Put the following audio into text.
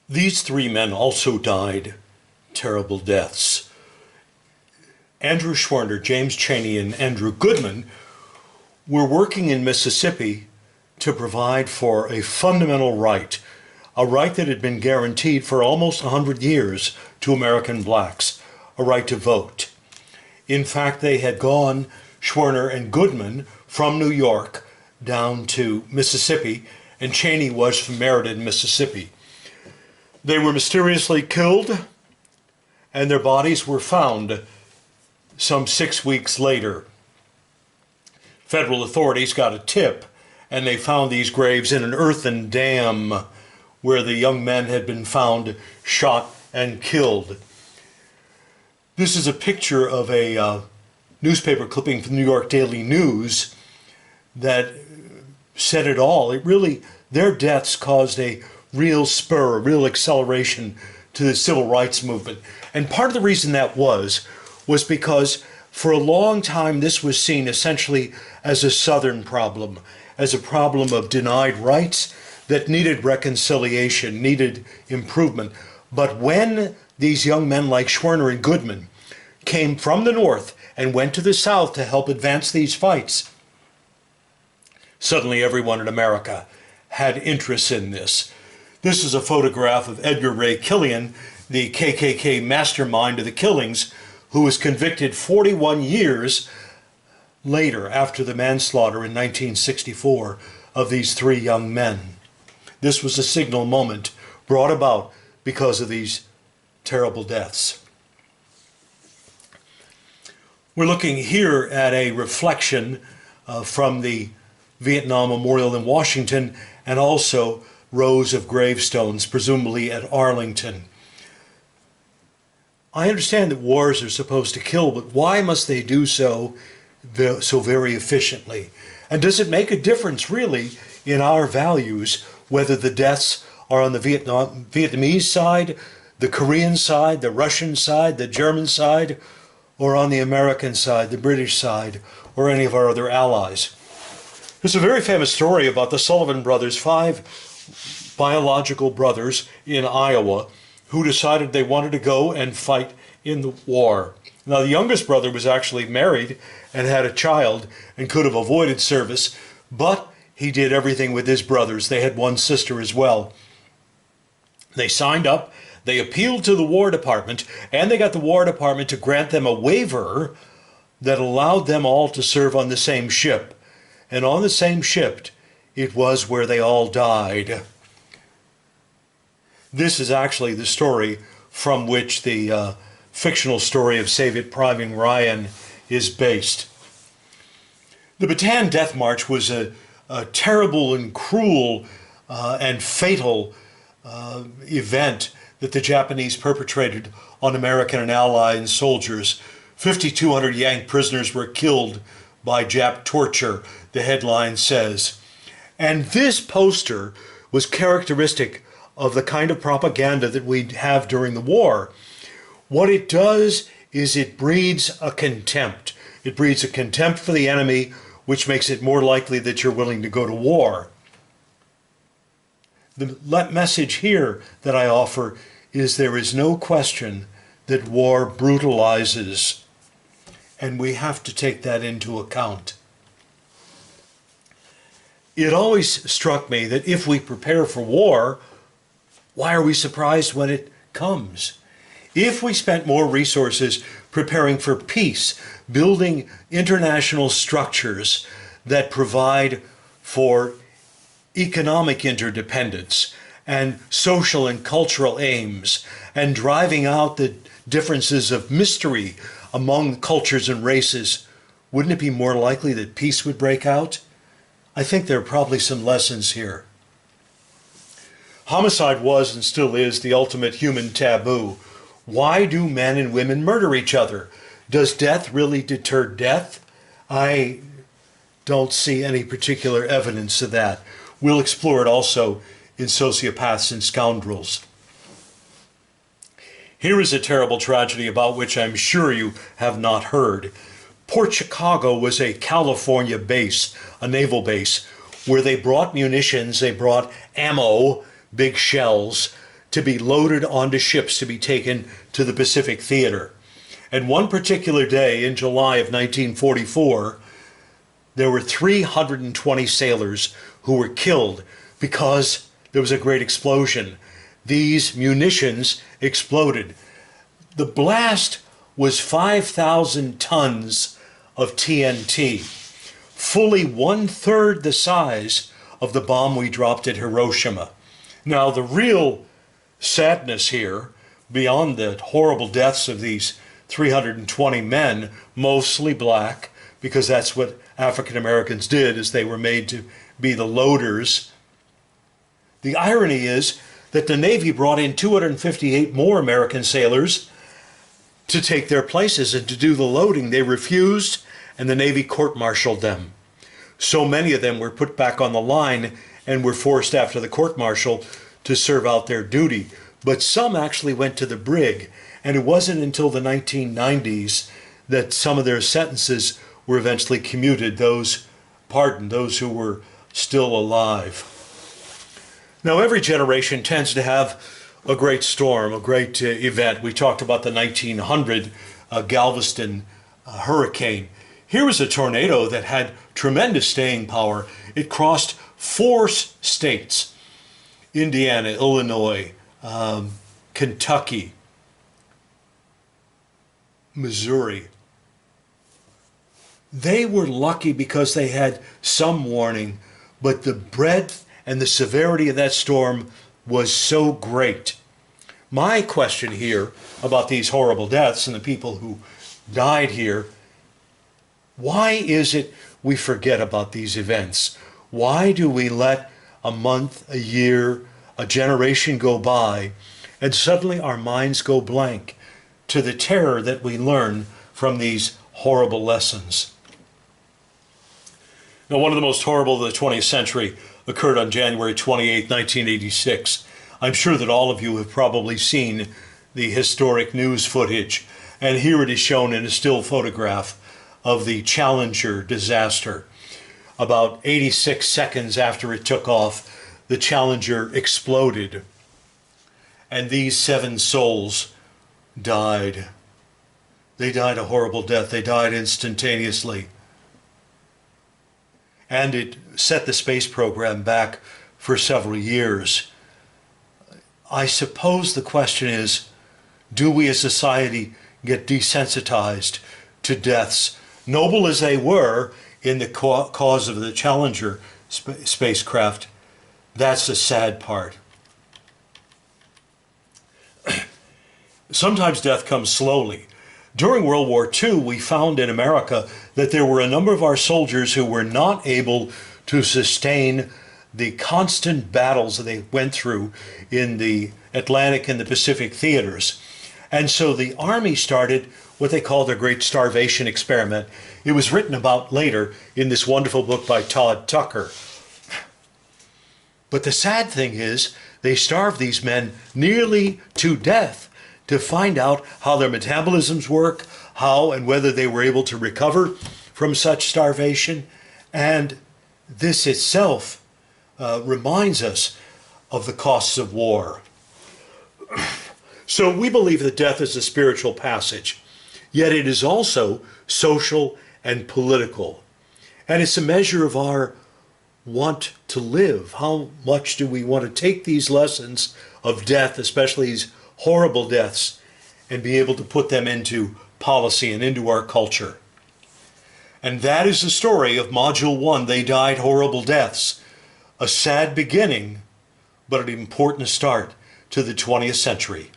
These three men also died terrible deaths. Andrew Schwerner, James Chaney, and Andrew Goodman were working in Mississippi to provide for a fundamental right, a right that had been guaranteed for almost 100 years to American blacks, a right to vote. In fact, they had gone, Schwerner and Goodman, from New York down to Mississippi, and Chaney was from Meriden, Mississippi. They were mysteriously killed, and their bodies were found some 6 weeks later. Federal authorities got a tip, and they found these graves in an earthen dam where the young men had been found shot and killed. This is a picture of a newspaper clipping from the New York Daily News that said it all. Their deaths caused a real spur, a real acceleration to the civil rights movement. And part of the reason that was because for a long time this was seen essentially as a Southern problem, as a problem of denied rights that needed reconciliation, needed improvement. But when these young men like Schwerner and Goodman came from the North and went to the South to help advance these fights, suddenly everyone in America had interest in this. This is a photograph of Edgar Ray Killian, the KKK mastermind of the killings, who was convicted 41 years later after the manslaughter in 1964 of these three young men. This was a signal moment brought about because of these terrible deaths. We're looking here at a reflection from the Vietnam Memorial in Washington, and also rows of gravestones, presumably at Arlington. I understand that wars are supposed to kill, but why must they do so very efficiently? And does it make a difference, really, in our values, whether the deaths are on the Vietnamese side, the Korean side, the Russian side, the German side, or on the American side, the British side, or any of our other allies? There's a very famous story about the Sullivan brothers, 5 biological brothers in Iowa, who decided they wanted to go and fight in the war. Now, the youngest brother was actually married and had a child and could have avoided service, but he did everything with his brothers. They had one sister as well. They signed up, they appealed to the War Department, and they got the War Department to grant them a waiver that allowed them all to serve on the same ship. And on the same ship, it was where they all died. This is actually the story from which the fictional story of Saving Private Ryan is based. The Bataan Death March was a terrible and cruel and fatal event that the Japanese perpetrated on American and Allied soldiers. 5,200 Yank prisoners were killed by Jap torture, the headline says. And this poster was characteristic of the kind of propaganda that we have during the war. What it does is it breeds a contempt. It breeds a contempt for the enemy, which makes it more likely that you're willing to go to war. The message here that I offer is there is no question that war brutalizes, and we have to take that into account. It always struck me that if we prepare for war, why are we surprised when it comes? If we spent more resources preparing for peace, building international structures that provide for economic interdependence and social and cultural aims, and driving out the differences of mystery among cultures and races, wouldn't it be more likely that peace would break out? I think there are probably some lessons here. Homicide was and still is the ultimate human taboo. Why do men and women murder each other? Does death really deter death? I don't see any particular evidence of that. We'll explore it also in Sociopaths and Scoundrels. Here is a terrible tragedy about which I'm sure you have not heard. Port Chicago was a California base, a naval base, where they brought munitions, they brought ammo, big shells, to be loaded onto ships to be taken to the Pacific Theater. And one particular day in July of 1944, there were 320 sailors who were killed because there was a great explosion. These munitions exploded. The blast was 5,000 tons of TNT, fully 1/3 the size of the bomb we dropped at Hiroshima. Now, the real sadness here, beyond the horrible deaths of these 320 men, mostly black, because that's what African Americans did, as they were made to be the loaders. The irony is that the Navy brought in 258 more American sailors to take their places and to do the loading. They refused, and the Navy court-martialed them. So many of them were put back on the line and were forced after the court-martial to serve out their duty. But some actually went to the brig, and it wasn't until the 1990s that some of their sentences were eventually commuted, those pardoned, those who were still alive. Now, every generation tends to have a great storm, a great event. We talked about the 1900 Galveston hurricane. Here was a tornado that had tremendous staying power. It crossed 4 states: Indiana, Illinois, Kentucky, Missouri. They were lucky because they had some warning, but the breadth and the severity of that storm was so great. My question here about these horrible deaths and the people who died here, why is it we forget about these events? Why do we let a month, a year, a generation go by, and suddenly our minds go blank to the terror that we learn from these horrible lessons? Now, one of the most horrible of the 20th century occurred on January 28, 1986. I'm sure that all of you have probably seen the historic news footage, and here it is shown in a still photograph of the Challenger disaster. About 86 seconds after it took off, the Challenger exploded, and these 7 souls died. They died a horrible death. They died instantaneously. And it set the space program back for several years. I suppose the question is, do we as a society get desensitized to deaths, noble as they were in the cause of the Challenger spacecraft? That's the sad part. Sometimes death comes slowly. During World War II, we found in America that there were a number of our soldiers who were not able to sustain the constant battles that they went through in the Atlantic and the Pacific theaters. And so the Army started what they called their Great Starvation Experiment. It was written about later in this wonderful book by Todd Tucker. But the sad thing is, they starved these men nearly to death to find out how their metabolisms work, how and whether they were able to recover from such starvation. And this itself reminds us of the costs of war. So we believe that death is a spiritual passage, yet it is also social and political. And it's a measure of our want to live. How much do we want to take these lessons of death, especially these horrible deaths, and be able to put them into policy and into our culture? And that is the story of Module 1, They Died Horrible Deaths. A sad beginning, but an important start to the 20th century.